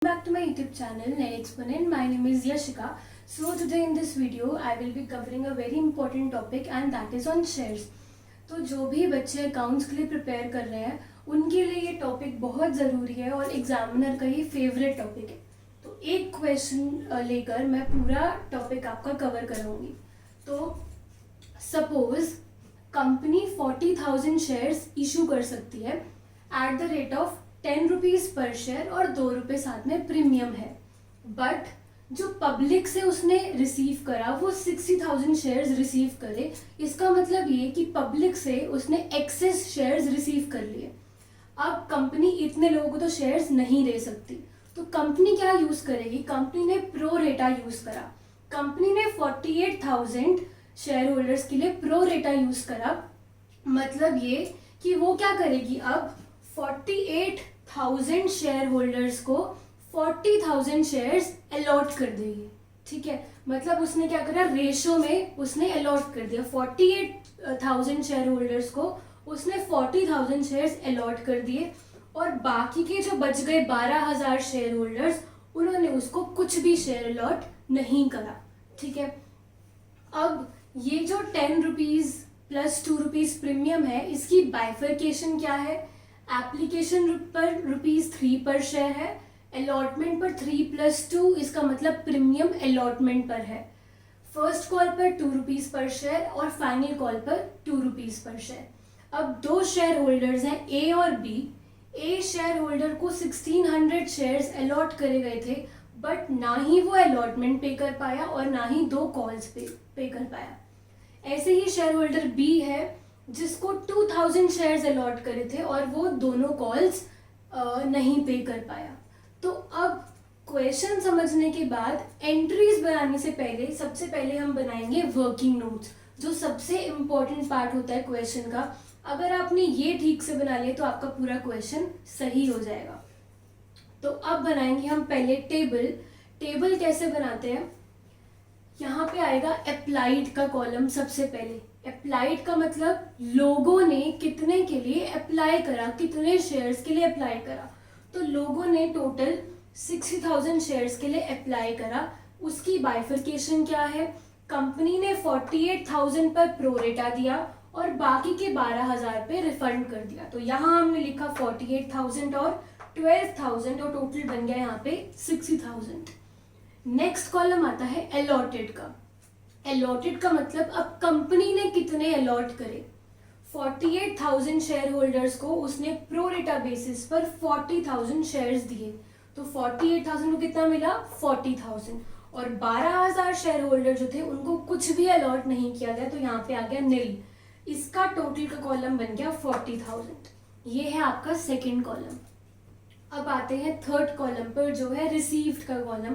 Back to my YouTube channel Net Exponent. My name is Yashika. So today in this video I will be covering a very important topic and that is on shares. तो जो भी बच्चे accounts के लिए prepare कर रहे हैं उनके लिए ये टॉपिक बहुत ज़रूरी है और एग्जामिनर का ये फेवरेट टॉपिक है. तो एक क्वेश्चन लेकर मैं पूरा टॉपिक आपका कवर कराऊंगी. तो सपोज कंपनी 40,000 शेयर्स इशू कर सकती है at the rate of 10 rupees पर शेयर और 2 रुपये साथ में प्रीमियम है. बट जो पब्लिक से उसने रिसीव करा वो 60,000 शेयर्स रिसीव करे. इसका मतलब ये कि पब्लिक से उसने एक्सेस शेयर्स रिसीव कर लिए. अब कंपनी इतने लोगों को तो शेयर्स नहीं दे सकती, तो कंपनी क्या यूज़ करेगी? कंपनी ने प्रो रेटा यूज़ करा. कंपनी ने 48,000 शेयर होल्डर्स के लिए प्रो रेटा यूज़ करा. मतलब ये कि वो क्या करेगी, अब 48,000 शेयर होल्डर्स को 40,000 शेयर्स अलॉट कर देगी. ठीक है, मतलब उसने क्या करा, रेशो में उसने अलॉट कर दिया. 48,000 शेयर होल्डर्स को उसने 40,000 शेयर्स अलॉट कर दिए और बाकी के जो बच गए 12,000 शेयर होल्डर्स उन्होंने उसको कुछ भी शेयर अलॉट नहीं करा. ठीक है, अब ये जो 10 रुपीज़ प्लस 2 रुपीज़ प्रीमियम है इसकी बाइफर्केशन क्या है? एप्लीकेशन पर ₹3 पर शेयर है, अलॉटमेंट पर 3 + 2, इसका मतलब प्रीमियम अलॉटमेंट पर है. फर्स्ट कॉल पर 2 रुपीज़ पर शेयर और फाइनल कॉल पर 2 रुपीज़ पर शेयर. अब दो शेयर होल्डर्स हैं ए और बी. ए शेयर होल्डर को 1600 शेयर्स अलॉट करे गए थे बट ना ही वो अलॉटमेंट पे कर पाया और ना ही 2 कॉल्स पे कर पाया. ऐसे ही शेयर होल्डर बी है जिसको 2000 शेयर्स अलॉट करे थे और वो दोनों कॉल्स नहीं पे कर पाया. तो अब क्वेश्चन समझने के बाद एंट्रीज बनाने से पहले सबसे पहले हम बनाएंगे वर्किंग नोट्स, जो सबसे इम्पोर्टेंट पार्ट होता है क्वेश्चन का. अगर आपने ये ठीक से बना लिया तो आपका पूरा क्वेश्चन सही हो जाएगा. तो अब बनाएंगे हम पहले टेबल. टेबल कैसे बनाते हैं? यहाँ पे आएगा अप्लाइड का कॉलम सबसे पहले. अप्लाइड का मतलब लोगों ने कितने के लिए अप्लाई करा, कितने शेयर्स के लिए अप्लाई करा. तो लोगों ने टोटल 60,000 शेयर्स के लिए अप्लाई करा. उसकी बाइफर्केशन क्या है? कंपनी ने 48,000 पर प्रोरेटा दिया और बाकी के 12,000 पे रिफंड कर दिया. तो यहाँ हमने लिखा 48,000 और 12,000 और टोटल बन गया यहाँ पे 60,000. नेक्स्ट कॉलम आता है अलॉटेड का. अलॉटेड का मतलब अब कंपनी ने कितने अलॉट करे. 48,000 शेयर होल्डर्स को उसने प्रो रेटा बेसिस पर 40,000 शेयर्स दिए. तो 48,000 को कितना मिला? 40,000. और 12,000 शेयर होल्डर जो थे उनको कुछ भी अलॉट नहीं किया गया, तो यहाँ पे आ गया नील. इसका टोटल का कॉलम बन गया 40,000. ये है आपका सेकेंड कॉलम. अब आते हैं थर्ड कॉलम पर जो है रिसीव्ड का कॉलम.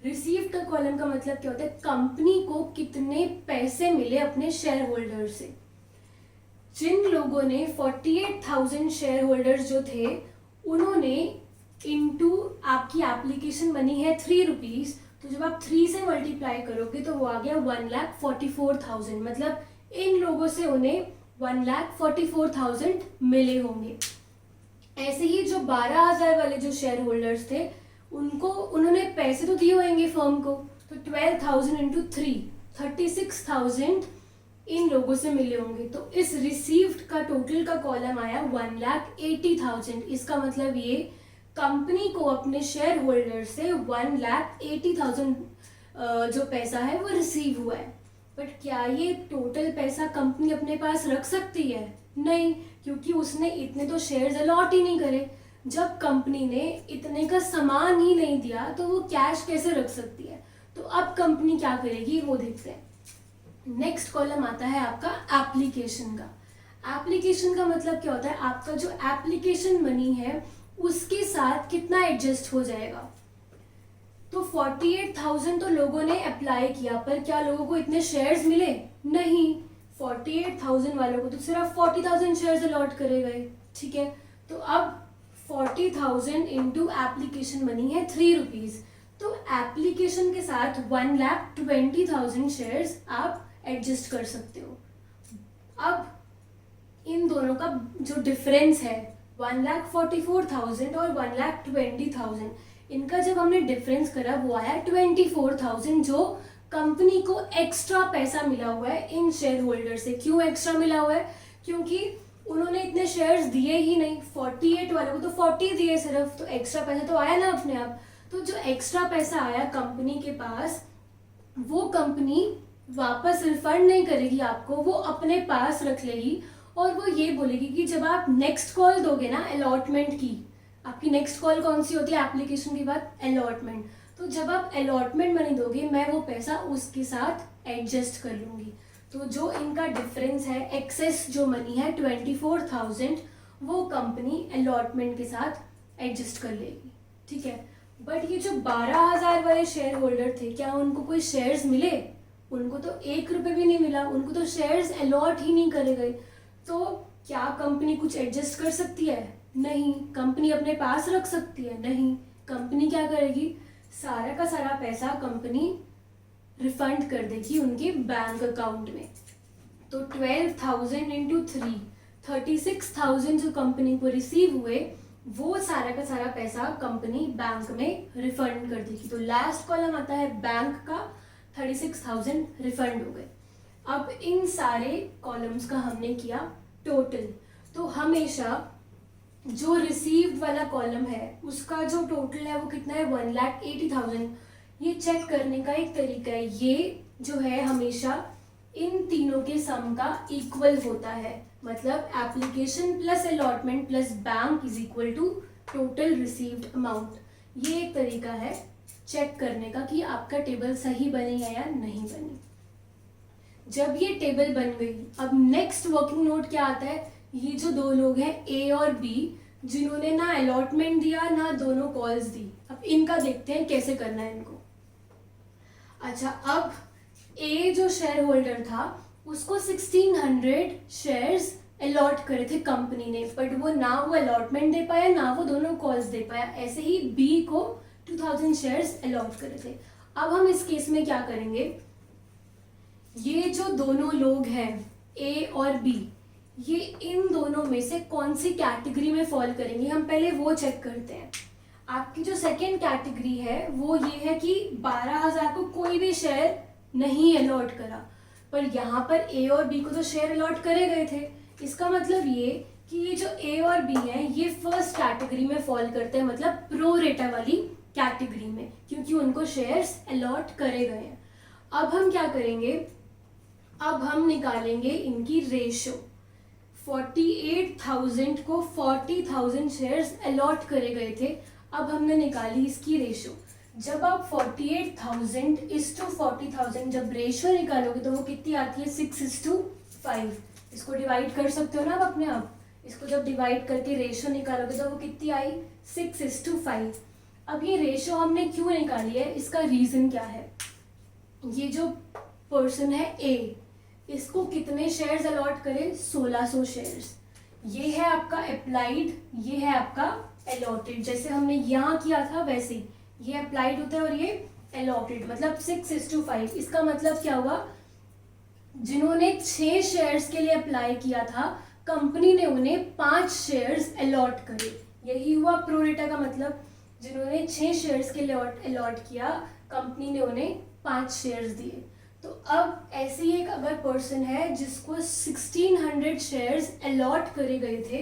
रिसीव्ड का कॉलम का मतलब क्या होता है? कंपनी को कितने पैसे मिले अपने शेयर होल्डर से. जिन लोगों ने 48,000 शेयर होल्डर्स जो थे उन्होंने इनटू आपकी एप्लीकेशन मनी है 3 रुपीज़, तो जब आप 3 से मल्टीप्लाई करोगे तो वो आ गया 1,44,000. मतलब इन लोगों से उन्हें 1,44,000 मिले होंगे. ऐसे ही जो 12,000 वाले जो शेयर होल्डर्स थे उनको उन्होंने पैसे तो दिए होंगे फर्म को, तो 12,000 इंटू 3 36,000 इन लोगों से मिले होंगे. तो इस रिसीव्ड का टोटल का कॉलम आया 1,80,000. इसका मतलब ये कंपनी को अपने शेयर होल्डर से 1,80,000 जो पैसा है वो रिसीव हुआ है. बट क्या ये टोटल पैसा कंपनी अपने पास रख सकती है? नहीं, क्योंकि उसने इतने तो शेयर्स अलॉट ही नहीं करे. जब कंपनी ने इतने का सामान ही नहीं दिया तो वो कैश कैसे रख सकती है. तो अब कंपनी क्या करेगी वो देखते हैं. नेक्स्ट कॉलम आता है आपका एप्लीकेशन का. एप्लीकेशन का मतलब क्या होता है? आपका जो एप्लीकेशन मनी है उसके साथ कितना एडजस्ट हो जाएगा. तो 48,000 तो लोगों ने अप्लाई किया, पर क्या लोगों को इतने शेयर्स मिले? नहीं. 48,000 वालों को तो सिर्फ 40,000 शेयर्स अलॉट करे गए. ठीक है, तो अब 40,000 इंटू एप्लीकेशन मनी है 3 रुपीज़, तो एप्लीकेशन के साथ 1,20,000 शेयर्स आप एडजस्ट कर सकते हो. अब इन दोनों का जो डिफरेंस है 1,44,000 और 1,20,000, इनका जब हमने डिफरेंस करा वो आया 24,000, जो कंपनी को एक्स्ट्रा पैसा मिला हुआ है इन शेयर होल्डर से। क्यों एक्स्ट्रा मिला हुआ है? क्योंकि उन्होंने इतने शेयर्स दिए ही नहीं, 48 वालों को तो 40 दिए सिर्फ, तो एक्स्ट्रा पैसा तो आया ना अपने आप। तो जो एक्स्ट्रा पैसा आया कंपनी के पास, वो कंपनी वापस रिफंड नहीं करेगी आपको, वो अपने पास रख लेगी और वो ये बोलेगी कि जब आप नेक्स्ट कॉल दोगे ना अलॉटमेंट की, आपकी नेक्स्ट कॉल कौन सी होती है एप्लीकेशन के बाद? अलॉटमेंट। तो जब आप अलॉटमेंट मनी दोगे, मैं वो पैसा उसके साथ एडजस्ट कर लूँगी। तो जो इनका डिफरेंस है, एक्सेस जो मनी है 24,000, वो कंपनी अलॉटमेंट के साथ एडजस्ट कर लेगी, ठीक है। बट ये जो 12,000 वाले शेयर होल्डर थे, क्या उनको कोई शेयर्स मिले? उनको तो 1 रुपये भी नहीं मिला, उनको तो शेयर्स अलॉट ही नहीं करे गए। तो क्या कंपनी कुछ एडजस्ट कर सकती है? नहीं। कंपनी अपने पास रख सकती है? नहीं। कंपनी क्या करेगी? सारा का सारा पैसा कंपनी रिफंड कर देगी उनके बैंक अकाउंट में। तो 12,000 इंटू 3, 36,000 जो कंपनी को रिसीव हुए, वो सारा का सारा पैसा कंपनी बैंक में रिफंड कर देगी। तो लास्ट कॉलम आता है बैंक का, 36,000 रिफंड हो गए। अब इन सारे कॉलम्स का हमने किया टोटल। तो हमेशा जो रिसीव्ड वाला कॉलम है उसका जो टोटल है वो कितना है? 1,80,000। ये चेक करने का एक तरीका है, ये जो है हमेशा इन तीनों के सम का इक्वल होता है। मतलब application plus allotment plus bank is equal to total received amount. ये एक तरीका है चेक करने का कि आपका टेबल सही बनी है या नहीं बनी। जब ये टेबल बन गई, अब नेक्स्ट वर्किंग नोट क्या आता है? ये जो दो लोग हैं ए और बी, जिन्होंने ना अलॉटमेंट दिया ना दोनों कॉल्स दी, अब इनका देखते हैं कैसे करना है इनको। अच्छा, अब ए जो शेयर होल्डर था उसको 1600 शेयर्स अलॉट करे थे कंपनी ने, बट वो ना वो अलॉटमेंट दे पाया ना वो दोनों कॉल्स दे पाया। ऐसे ही बी को 2000 शेयर्स अलॉट करे थे। अब हम इस केस में क्या करेंगे? ये जो दोनों लोग हैं ए और बी, ये इन दोनों में से कौन सी कैटेगरी में फॉल करेंगे, हम पहले वो चेक करते हैं। आपकी जो सेकेंड कैटेगरी है वो ये है कि 12,000 को कोई भी शेयर नहीं अलॉट करा, पर यहाँ पर ए और बी को तो शेयर अलॉट करे गए थे। इसका मतलब ये कि ये जो ए और बी हैं ये फर्स्ट कैटेगरी में फॉल करते हैं, मतलब प्रो रेटा वाली कैटेगरी में, क्योंकि उनको शेयर्स अलॉट करे गए हैं। अब हम क्या करेंगे? अब हम निकालेंगे इनकी रेशो। 48,000 को 40,000 शेयर्स अलॉट करे गए थे। अब हमने निकाली इसकी रेशो। जब आप 48,000 इस टू 40,000 जब रेशो निकालोगे तो वो कितनी आती है? 6:5। इसको डिवाइड कर सकते हो ना आप अपने आप। इसको जब डिवाइड करके रेशो निकालोगे तो वो कितनी आई? 6:5। अब ये रेशो हमने क्यों निकाली है, इसका रीज़न क्या है? ये जो पर्सन है ए, इसको कितने शेयर्स अलॉट करें? 1600 शेयर्स। ये है आपका अप्लाइड, ये है आपका अलॉटेड। जैसे हमने यहाँ किया था वैसे ही ये अप्लाइड होता है और ये अलॉटेड, मतलब 6:5। इसका मतलब क्या हुआ? जिन्होंने 6 शेयर्स के लिए अप्लाई किया था, कंपनी ने उन्हें 5 शेयर्स अलॉट करे। यही हुआ प्रो रेटा का मतलब। जिन्होंने 6 शेयर्स के लिए अलॉट किया, कंपनी ने उन्हें 5 शेयर्स दिए। तो अब ऐसे ही एक अगर पर्सन है जिसको 1600 शेयर्स अलॉट करे गए थे,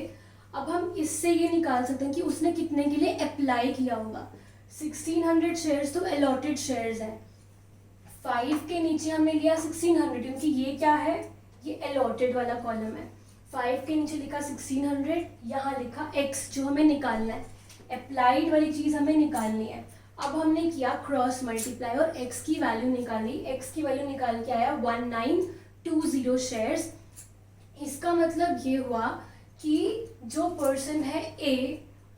अब हम इससे ये निकाल सकते हैं कि उसने कितने के लिए अप्लाई किया होगा। 1600 शेयर्स तो अलॉटेड शेयर्स हैं। 5 के नीचे हमने लिया 1600, क्योंकि ये क्या है? ये अलॉटेड वाला कॉलम है। 5 के नीचे लिखा 1600, यहाँ लिखा x जो हमें निकालना है। अप्लाइड वाली चीज़ हमें निकालनी है। अब हमने किया क्रॉस मल्टीप्लाई और x की वैल्यू निकाली। x की वैल्यू निकाल के आया 1920 शेयर्स। इसका मतलब ये हुआ कि जो पर्सन है A,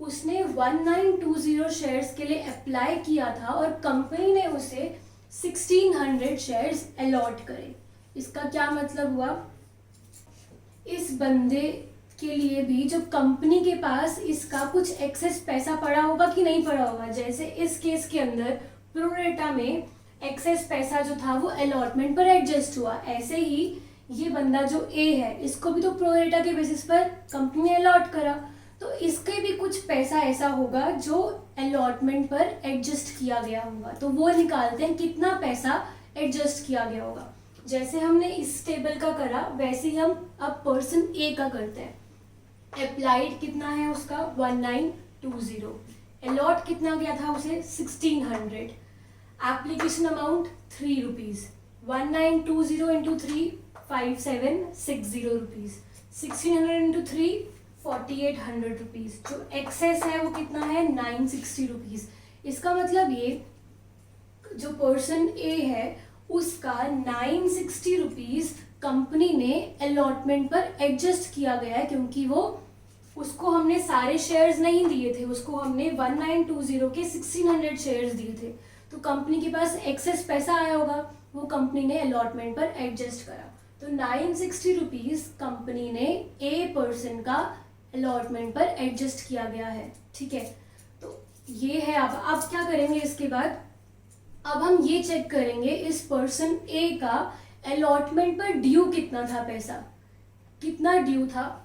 उसने 1920 शेयर्स के लिए अप्लाई किया था और कंपनी ने उसे 1600 शेयर्स अलॉट करे। इसका क्या मतलब हुआ? इस बंदे के लिए भी जो कंपनी के पास इसका कुछ एक्सेस पैसा पड़ा होगा कि नहीं पड़ा होगा। जैसे इस केस के अंदर प्रो रेटा में एक्सेस पैसा जो था वो अलॉटमेंट पर एडजस्ट हुआ, ऐसे ही ये बंदा जो ए है इसको भी तो प्रो रेटा के बेसिस पर कंपनी ने अलॉट करा। तो इसके भी कुछ पैसा ऐसा होगा जो अलॉटमेंट पर एडजस्ट किया गया होगा, तो वो निकालते हैं कितना पैसा एडजस्ट किया गया होगा। जैसे हमने इस टेबल का करा वैसे ही हम अब पर्सन ए का करते हैं। अप्लाइड कितना है उसका 1920, अलॉट कितना गया था उसे 1600, application amount 3 rupees, 1920 into 3 5760 rupees, 1600 into 3 4800 rupees. जो एक्सेस है वो कितना है 960 रुपीज। इसका मतलब ये जो पर्सन ए है उसका 960 रुपीज कंपनी ने अलॉटमेंट पर एडजस्ट किया गया है, क्योंकि वो उसको हमने सारे शेयर्स नहीं दिए थे, उसको हमने 1920 के 1600 शेयर्स दिए थे, तो कंपनी के पास एक्सेस पैसा आया होगा, वो कंपनी ने अलॉटमेंट पर एडजस्ट करा। तो 960 रुपीज कंपनी ने ए पर्सन का अलॉटमेंट पर एडजस्ट किया गया है, ठीक है। तो ये है। अब क्या करेंगे इसके बाद, अब हम ये चेक करेंगे इस पर्सन ए का अलॉटमेंट पर ड्यू कितना था, पैसा कितना ड्यू था।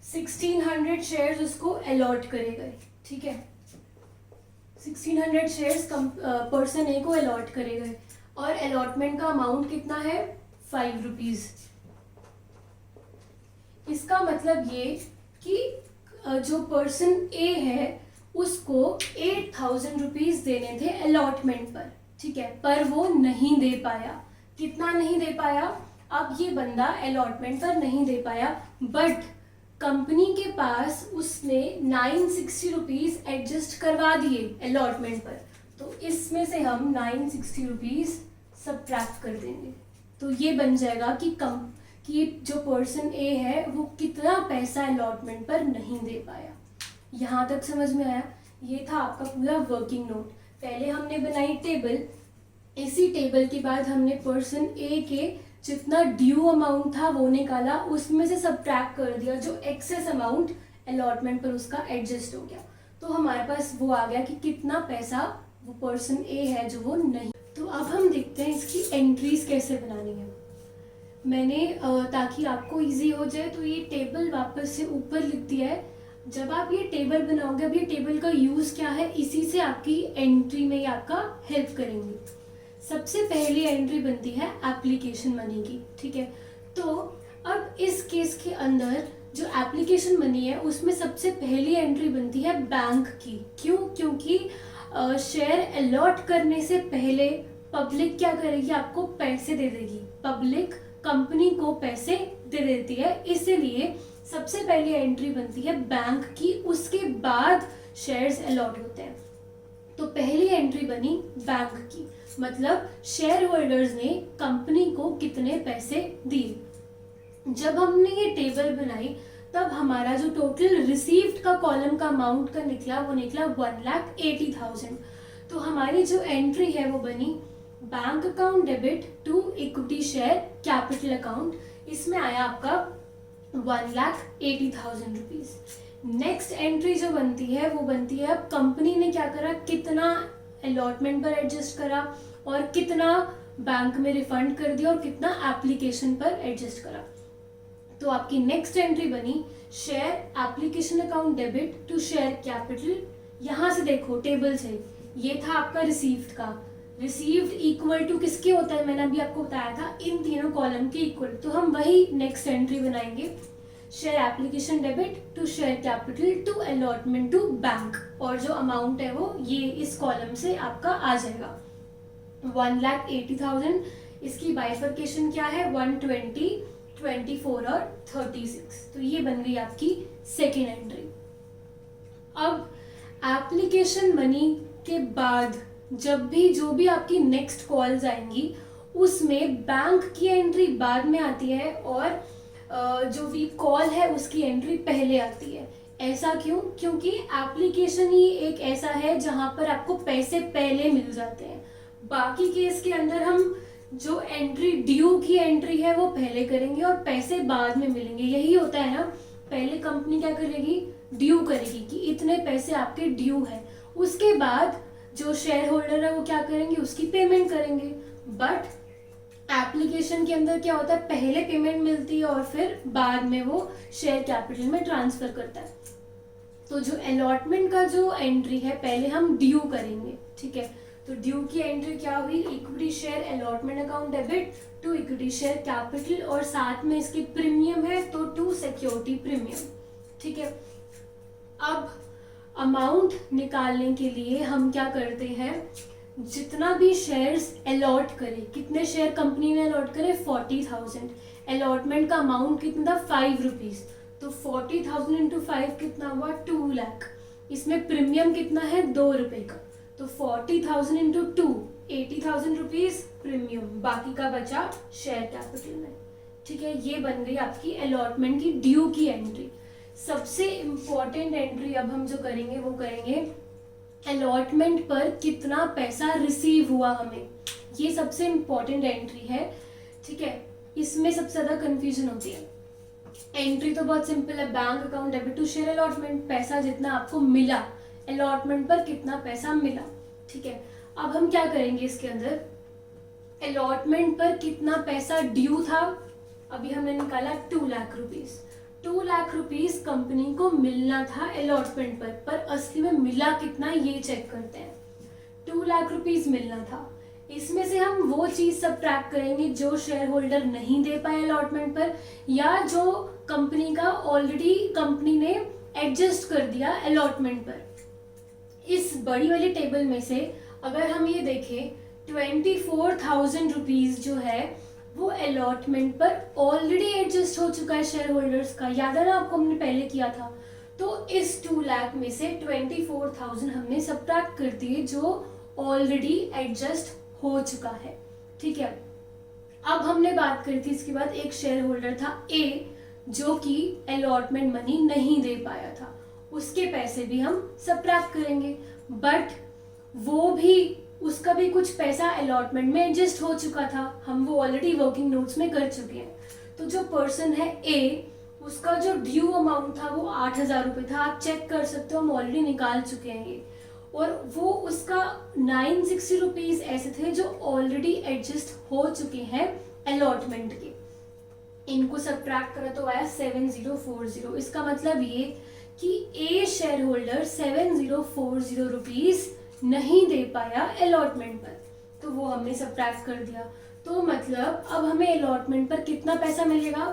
1600 शेयर्स उसको अलॉट करे गए, ठीक है। 1600 शेयर्स पर्सन ए को अलॉट करे गए और अलॉटमेंट का अमाउंट कितना है 5 रुपीज। इसका मतलब ये कि जो पर्सन ए है उसको 8000 रुपीज देने थे अलॉटमेंट पर, ठीक है, पर वो नहीं दे पाया। कितना नहीं दे पाया, अब ये बंदा अलॉटमेंट पर नहीं दे पाया, बट कंपनी के पास उसने 960 रुपीज एडजस्ट करवा दिए अलॉटमेंट पर, तो इसमें से हम 960 रुपीज सब्ट्रैक्ट कर देंगे। तो ये बन जाएगा कि जो पर्सन ए है वो कितना पैसा अलॉटमेंट पर नहीं दे पाया। यहाँ तक समझ में आया? ये था आपका पूरा वर्किंग नोट। पहले हमने बनाई टेबल, इसी टेबल के बाद हमने पर्सन ए के जितना ड्यू अमाउंट था वो निकाला, उसमें से सब्ट्रैक्ट कर दिया जो एक्सेस अमाउंट अलॉटमेंट पर उसका एडजस्ट हो गया, तो हमारे पास वो आ गया कि कितना पैसा वो पर्सन ए है जो वो नहीं। तो अब हम देखते हैं इसकी एंट्रीज कैसे बनानी है। मैंने ताकि आपको इजी हो जाए तो ये टेबल वापस से ऊपर लिख दिया है। जब आप ये टेबल बनाओगे, अब ये टेबल का यूज क्या है, इसी से आपकी एंट्री में ही आपका हेल्प करेंगे। सबसे पहली एंट्री बनती है एप्लीकेशन मनी की, ठीक है। तो अब इस केस के अंदर जो एप्लीकेशन मनी है उसमें सबसे पहली एंट्री बनती है बैंक की। क्यों? क्योंकि शेयर अलॉट करने से पहले पब्लिक क्या करेगी, आपको पैसे दे देगी। पब्लिक कंपनी को पैसे दे देती है, इसीलिए सबसे पहली एंट्री बनती है बैंक की, उसके बाद शेयर्स अलॉट होते हैं। तो पहली एंट्री बनी बैंक की, मतलब शेयर होल्डर्स ने कंपनी को कितने पैसे दिए। जब हमने ये टेबल बनाई तब हमारा जो टोटल रिसीव्ड का कॉलम का अमाउंट का निकला वो निकला 1,80,000। तो हमारी जो एंट्री है वो बनी bank account debit to equity share capital account, इसमें आया आपका 1,80,000 रुपीज। नेक्स्ट एंट्री जो बनती है वो बनती है अब कंपनी ने क्या करा, कितना अलॉटमेंट पर एडजस्ट करा और कितना बैंक में रिफंड कर दिया और कितना एप्लीकेशन पर एडजस्ट करा। तो आपकी नेक्स्ट एंट्री बनी share application account debit to share capital. यहाँ से देखो टेबल से, ये था आपका रिसीव्ड का। रिसीव्ड इक्वल टू किसके होता है, मैंने अभी आपको बताया था, इन तीनों कॉलम के इक्वल। तो हम वही नेक्स्ट एंट्री बनाएंगे, share application debit to share capital to allotment to bank, और जो अमाउंट है वो ये इस कॉलम से आपका आ जाएगा 1,80,000। इसकी बाइफर्केशन क्या है 120, 24 और 36। तो ये बन गई आपकी सेकेंड एंट्री। अब एप्लीकेशन मनी के बाद जो भी आपकी नेक्स्ट कॉल्स आएंगी उसमें बैंक की एंट्री बाद में आती है और जो भी कॉल है उसकी एंट्री पहले आती है। ऐसा क्यों? क्योंकि एप्लीकेशन ही एक ऐसा है जहां पर आपको पैसे पहले मिल जाते हैं। बाकी केस के अंदर हम जो एंट्री ड्यू की एंट्री है वो पहले करेंगे और पैसे बाद में मिलेंगे। यही होता है ना, पहले कंपनी क्या करेगी, ड्यू करेगी कि इतने पैसे आपके ड्यू है, उसके बाद जो शेयर होल्डर है वो क्या करेंगे, उसकी पेमेंट करेंगे। बट एप्लीकेशन के अंदर क्या होता है, पहले पेमेंट मिलती है और फिर बाद में वो शेयर कैपिटल में ट्रांसफर करता है। तो जो अलॉटमेंट का जो एंट्री है पहले हम ड्यू करेंगे, ठीक है। तो ड्यू की एंट्री क्या हुई, equity share allotment account debit to equity share capital, और साथ में इसकी प्रीमियम है तो टू सिक्योरिटी प्रीमियम, ठीक है। अब अमाउंट निकालने के लिए हम क्या करते हैं, जितना भी शेयर्स अलॉट करे, कितने शेयर कंपनी ने अलॉट करे 40,000, अलॉटमेंट का अमाउंट कितना था 5 रुपीज, तो 40,000 इंटू 5 कितना हुआ 2 लाख, इसमें प्रीमियम कितना है 2 रुपए का, तो 40,000 इंटू 2 80,000 रुपीज प्रीमियम, बाकी का बचा शेयर कैपिटल में, ठीक है। ये बन गई आपकी अलॉटमेंट की ड्यू की एंट्री। सबसे इम्पोर्टेंट एंट्री अब हम जो करेंगे वो करेंगे अलॉटमेंट पर कितना पैसा रिसीव हुआ हमें, ये सबसे इम्पोर्टेंट एंट्री है, ठीक है। इसमें सबसे ज्यादा कंफ्यूजन होती है। एंट्री तो बहुत सिंपल है, bank account debit to share allotment, पैसा जितना आपको मिला, अलॉटमेंट पर कितना पैसा मिला, ठीक है। अब हम क्या करेंगे इसके अंदर, अलॉटमेंट पर कितना पैसा ड्यू था, अभी हमने निकाला 2 lakh rupees, 2 lakh rupees company को मिलना था अलॉटमेंट पर असली में मिला कितना ये चेक करते हैं। 2 लाख रुपीज मिलना था, इसमें से हम वो चीज सब्ट्रैक्ट करेंगे जो शेयर होल्डर नहीं दे पाए अलॉटमेंट पर, या जो कंपनी का ऑलरेडी कंपनी ने एडजस्ट कर दिया अलॉटमेंट पर। इस बड़ी वाली टेबल में से अगर हम ये देखें 24,000 रुपीज जो है वो अलॉटमेंट पर ऑलरेडी एडजस्ट हो चुका है शेयर होल्डर्स का, याद है ना आपको, हमने पहले किया था। तो इस 2 लाख में से 24,000 हमने सब्ट्रैक्ट कर दिए जो ऑलरेडी एडजस्ट हो चुका है, ठीक है। अब हमने बात करी थी इसके बाद, एक शेयर होल्डर था ए जो कि अलॉटमेंट मनी नहीं दे पाया था, उसके पैसे भी हम सब्ट्रैक्ट करेंगे, बट वो भी, उसका भी कुछ पैसा अलॉटमेंट में एडजस्ट हो चुका था, हम वो ऑलरेडी वर्किंग नोट्स में कर चुके हैं। तो जो पर्सन है ए, उसका जो ड्यू अमाउंट था वो 8,000 रुपये था, आप चेक कर सकते हो, हम ऑलरेडी निकाल चुके हैं ये, और वो उसका 960 रुपीज ऐसे थे जो ऑलरेडी एडजस्ट हो चुके हैं अलॉटमेंट के, इनको सब्ट्रैक्ट करा तो आया 7040। इसका मतलब ये कि ए शेयर होल्डर 7040 रुपीज नहीं दे पाया अलॉटमेंट पर, तो वो हमने सब्ट्रैक्ट कर दिया। तो मतलब अब हमें अलॉटमेंट पर कितना पैसा मिलेगा,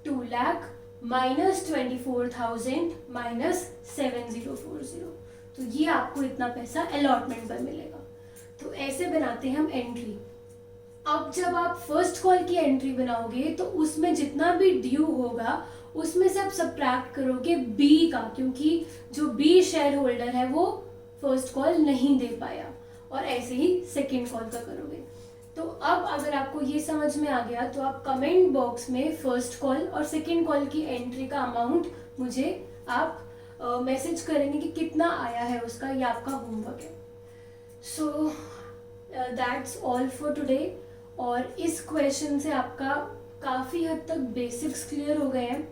2 लाख माइनस 24,000 माइनस 7040, तो ये आपको इतना पैसा अलॉटमेंट पर मिलेगा। तो ऐसे बनाते हैं हम एंट्री। अब जब आप फर्स्ट कॉल की एंट्री बनाओगे तो उसमें जितना भी ड्यू होगा उसमें से आप सब्ट्रैक्ट करोगे बी का, क्योंकि जो बी शेयर होल्डर है वो फर्स्ट कॉल नहीं दे पाया, और ऐसे ही सेकेंड कॉल का करोगे। तो अब अगर आपको ये समझ में आ गया तो आप कमेंट बॉक्स में फर्स्ट कॉल और सेकेंड कॉल की एंट्री का अमाउंट मुझे आप मैसेज करेंगे कि कितना आया है उसका, ये आपका होमवर्क है। So that's all for today, और इस क्वेश्चन से आपका काफ़ी हद तक बेसिक्स क्लियर हो गए हैं।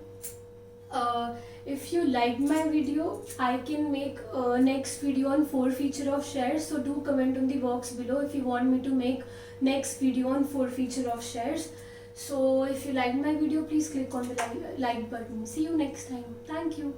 If you like my video, I can make next video on 4 feature of shares. So do comment on the box below if you want me to make next video on 4 feature of shares. So if you like my video, please click on the like button. See you next time. Thank you.